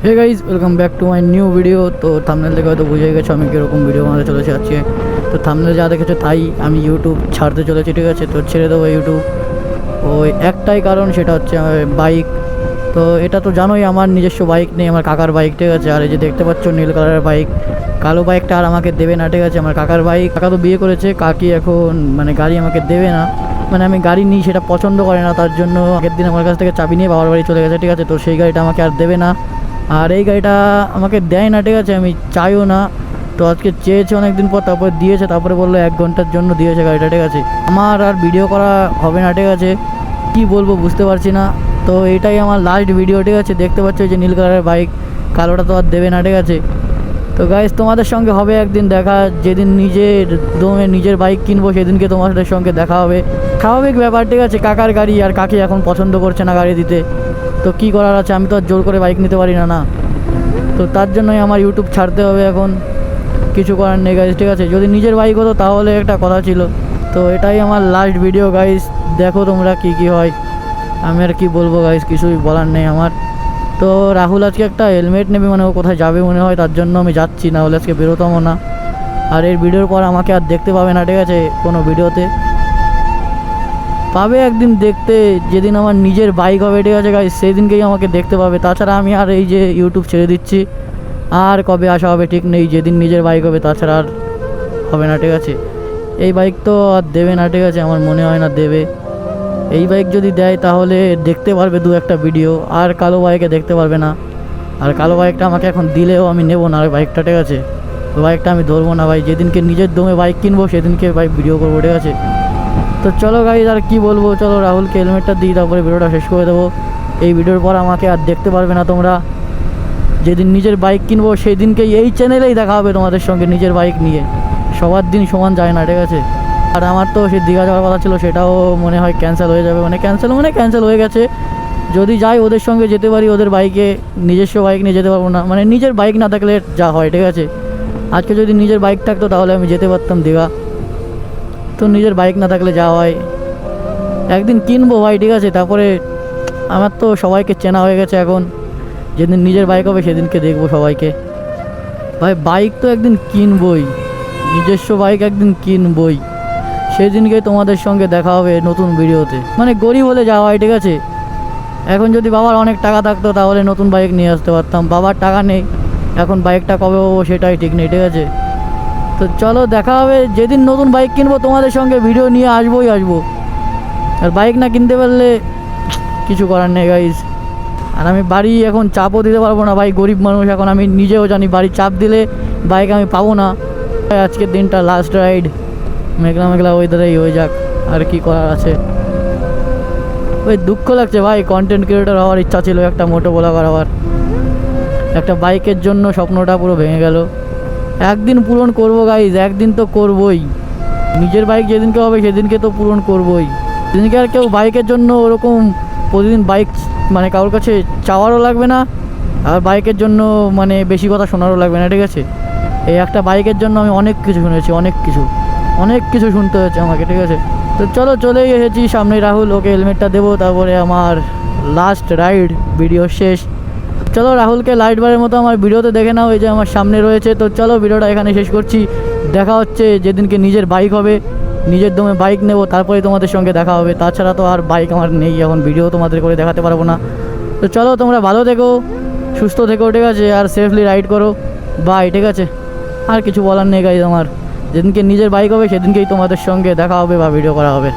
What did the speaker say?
Hey guys, welcome back to my new video. তো thumbnail দেখে হয়তো বুঝে গেছো আমি কীরকম ভিডিও বানাতে চলেছি আজকে। তো থাম্বনেল যা দেখেছো তাই আমি ইউটিউব ছাড়তে চলেছি, ঠিক আছে? তো ছেড়ে দেবো ইউটিউব। ওই একটাই কারণ, সেটা হচ্ছে আমার বাইক। তো এটা তো জানোই আমার নিজস্ব বাইক নেই, আমার কাকার বাইক, ঠিক আছে? আর এই যে দেখতে পাচ্ছ নীল কালারের বাইক, কালো বাইকটা আর আমাকে দেবে না, ঠিক আছে? আমার কাকার বাইক, কাকা তো বিয়ে করেছে, কাকি এখন মানে গাড়ি আমাকে দেবে না। মানে আমি গাড়ি নিই সেটা পছন্দ করে না, তার জন্য আগের দিন আমার কাছ থেকে চাবি নিয়ে বাবার বাড়ি চলে গেছে, ঠিক আছে? তো সেই গাড়িটা আমাকে আর দেবে না, আর এই গাড়িটা আমাকে দেয় না, ঠিক আছে? আমি চাইও না। তো আজকে চেয়েছে অনেক দিন পর, তারপরে দিয়েছে, তারপরে বললো 1 ঘন্টার জন্য দিয়েছে গাড়িটা, ঠিক আছে? আমার আর ভিডিও করা হবে না, ঠিক আছে? কি বলবো বুঝতে পারছি না। তো এটাই আমার লাস্ট ভিডিও, ঠিক আছে? দেখতে পাচ্ছ যে নীল কালারের বাইক, কালোটা তো আর দেবে না, ঠিক আছে? তো গাইস, তোমাদের সঙ্গে হবে একদিন দেখা, যেদিন নিজের দমে নিজের বাইক কিনবো সেদিনকে তোমাদের সঙ্গে দেখা হবে। স্বাভাবিক ব্যাপার, ঠিক আছে? কাকার গাড়ি, আর কাকি এখন পছন্দ করছে না গাড়ি দিতে। তো কী করার আছে, আমি তো আর জোর করে বাইক নিতে পারি না, না? তো তার জন্যই আমার ইউটিউব ছাড়তে হবে এখন, কিছু করার নেই গাইস, ঠিক আছে? যদি নিজের বাইক হতো তাহলে একটা কথা ছিল। তো এটাই আমার লাস্ট ভিডিও গাইস, দেখো তোমরা কি হয়। আমি আর কি বলবো গাইস, কিছুই বলার নেই আমার। তো রাহুল আজকে একটা হেলমেট নেবে, মানে ও কোথায় যাবে মনে হয়, তার জন্য আমি যাচ্ছি, না হলে আজকে বেরোতামও না। আর এর ভিডিওর পর আমাকে আর দেখতে পাবে না, ঠিক আছে? কোনো ভিডিওতে পাবে একদিন দেখতে, যেদিন আমার নিজের বাইক হবে, ঠিক আছে গাইস? সেই দিনকেই আমাকে দেখতে পাবে। তাছাড়া আমি আর এই যে ইউটিউব ছেড়ে দিচ্ছি, আর কবে আসা হবে ঠিক নেই। যেদিন নিজের বাইক হবে তাছাড়া আর হবে না, ঠিক আছে? এই বাইক তো আর দেবে না, ঠিক আছে? আমার মনে হয় না দেবে। এই বাইক যদি দেয় তাহলে দেখতে পারবে 2-1টা ভিডিও, আর কালো বাইকে দেখতে পারবে না। আর কালো বাইকটা আমাকে এখন দিলেও আমি নেবো না ওই বাইকটা, ঠিক আছে? ওই বাইকটা আমি ধরবো না ভাই। যেদিনকে নিজের দমে বাইক কিনবো সেদিনকে বাইক ভিডিও করবো, ঠিক আছে? তো চলো গাইজ, আর কি বলবো, চলো রাহুলকে হেলমেটটা দিই, তারপরে ভিডিওটা শেষ করে দেবো। এই ভিডিওর পর আমাকে আর দেখতে পারবে না তোমরা। যেদিন নিজের বাইক কিনবো সেই দিনকেই এই চ্যানেলেই দেখা হবে তোমাদের সঙ্গে নিজের বাইক নিয়ে। সবার দিন সমান যায় না, ঠিক আছে? আর আমার তো সে দীঘা যাওয়ার কথা ছিল, সেটাও মনে হয় ক্যান্সেল হয়ে যাবে। মানে ক্যান্সেল হয়ে গেছে। যদি যাই ওদের সঙ্গে যেতে পারি, ওদের বাইকে, নিজস্ব বাইক নিয়ে যেতে পারবো না। মানে নিজের বাইক না থাকলে যা হয়, ঠিক আছে? আজকে যদি নিজের বাইক থাকতো তাহলে আমি যেতে পারতাম দীঘা। তো নিজের বাইক না থাকলে যা হয়, একদিন কিনবো ভাই, ঠিক আছে? তারপরে আমার তো সবাইকে চেনা হয়ে গেছে এখন। যেদিন নিজের বাইক হবে সেদিনকে দেখবো সবাইকে। ভাই বাইক তো একদিন কিনবই, নিজস্ব বাইক একদিন কিনবই। সেদিনকে তোমাদের সঙ্গে দেখা হবে নতুন ভিডিওতে। মানে গরিব হলে যাওয়া হয়, ঠিক আছে? এখন যদি বাবার অনেক টাকা থাকতো তাহলে নতুন বাইক নিয়ে আসতে পারতাম। বাবার টাকা নেই, এখন বাইকটা কবে পাবো সেটাই ঠিক নেই, ঠিক আছে? তো চলো দেখা হবে যেদিন নতুন বাইক কিনবো, তোমাদের সঙ্গে ভিডিও নিয়ে আসবোই আসবো। আর বাইক না কিনতে পারলে কিছু করার নেই গাইজ। আর আমি বাড়ি এখন চাপও দিতে পারবো না ভাই, গরিব মানুষ এখন। আমি নিজেও জানি বাড়ি চাপ দিলে বাইক আমি পাবো না। আজকের দিনটা লাস্ট রাইড, মেঘলা মেঘলা ওয়েদারেই হয়ে যাক, আর কি করার আছে। ওই দুঃখ লাগছে ভাই, কন্টেন্ট ক্রিয়েটর হওয়ার ইচ্ছা ছিল, একটা মোটো ব্লগার হওয়ার। একটা বাইকের জন্য স্বপ্নটা পুরো ভেঙে গেল। একদিন পূরণ করবো গাইজ, একদিন তো করবই। নিজের বাইক যেদিনকে হবে সেদিনকে তো পূরণ করবই। সেদিনকে আর কেউ বাইকের জন্য ওরকম প্রতিদিন বাইক মানে কারোর কাছে চাওয়ারও লাগবে না, আর বাইকের জন্য মানে বেশি কথা শোনারও লাগবে না, ঠিক আছে? এই একটা বাইকের জন্য আমি অনেক কিছু শুনেছি, অনেক কিছু শুনতে হয়েছে আমাকে, ঠিক আছে? তো চলো চলেই এসেছি, সামনে রাহুল, ওকে হেলমেটটা দেবো, তারপরে আমার লাস্ট রাইড, ভিডিও শেষ। চলো রাহুলকে লাইট বারের মতো আমার ভিডিওতে দেখে নাও, এই যে আমার সামনে রয়েছে। তো চলো ভিডিওটা এখানে শেষ করছি। দেখা হচ্ছে যেদিনকে নিজের বাইক হবে, নিজের দমে বাইক নেব, তারপরে তোমাদের সঙ্গে দেখা হবে। তাছাড়া তো আর বাইক আমার নেই এখন, ভিডিও তোমাদের করে দেখাতে পারবো না। তো চলো তোমরা ভালো থেকো, সুস্থ থেকো, ঠিক আছে? আর সেফলি রাইড করো, বাই, ঠিক আছে? আর কিছু বলার নেই গাইজ আমার। যেদিনকে নিজের বাইক হবে সেদিনকেই তোমাদের সঙ্গে দেখা হবে বা ভিডিও করা হবে।